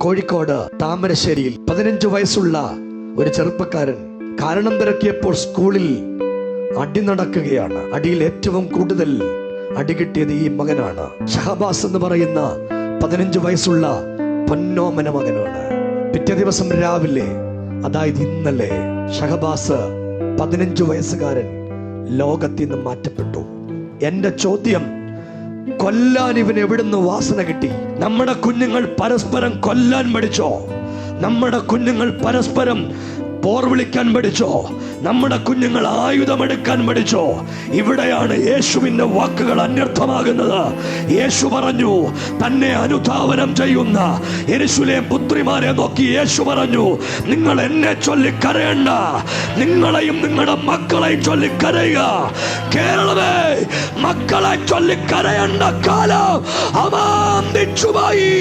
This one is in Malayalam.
കോഴിക്കോട് താമരശ്ശേരിയിൽ 15 വയസ്സുള്ള ഒരു ചെറുപ്പക്കാരൻ കാരണം തിരക്കിയപ്പോൾ സ്കൂളിൽ അടി നടക്കുകയാണ്. അടിയിൽ ഏറ്റവും കൂടുതൽ അടി കിട്ടിയത് ഈ മകനാണ്. ഷഹബാസ് എന്ന് പറയുന്ന 15 വയസ്സുള്ള പൊന്നോമന മകനാണ്. പിറ്റേ ദിവസം രാവിലെ, അതായത് ഇന്നലെ, ഷഹബാസ് 15 വയസ്സുകാരൻ ലോകത്തിൽ നിന്ന് മാറ്റപ്പെട്ടു. എന്റെ ചോദ്യം, കൊല്ലാൻ ഇവന് എവിടുന്ന് വാസന കിട്ടി? നമ്മുടെ കുഞ്ഞുങ്ങൾ പരസ്പരം കൊല്ലാൻ പഠിച്ചോ? നമ്മുടെ കുഞ്ഞുങ്ങൾ പരസ്പരം പോർ വിളിക്കാൻ പഠിച്ചോ? നമ്മുടെ കുഞ്ഞുങ്ങൾ ആയുധമെടുക്കാൻ പഠിച്ചോ? ഇവിടെയാണ് യേശുവിന്റെ വാക്കുകൾ അന്വർത്ഥമാകുന്നത്. യേശു പറഞ്ഞു, തന്നെ അനുധാവനം ചെയ്യുന്ന യെരൂശലേം പുത്രിമാരെ നോക്കി യേശു പറഞ്ഞു, നിങ്ങൾ എന്നെ ചൊല്ലി കരയണ്ട, നിങ്ങളെയും നിങ്ങളുടെ മക്കളെയും ചൊല്ലി കരയുക. കേരളമേ, മക്കളെ ചൊല്ലി കരയണ്ട കാലം അവസാനിച്ചുപോയി.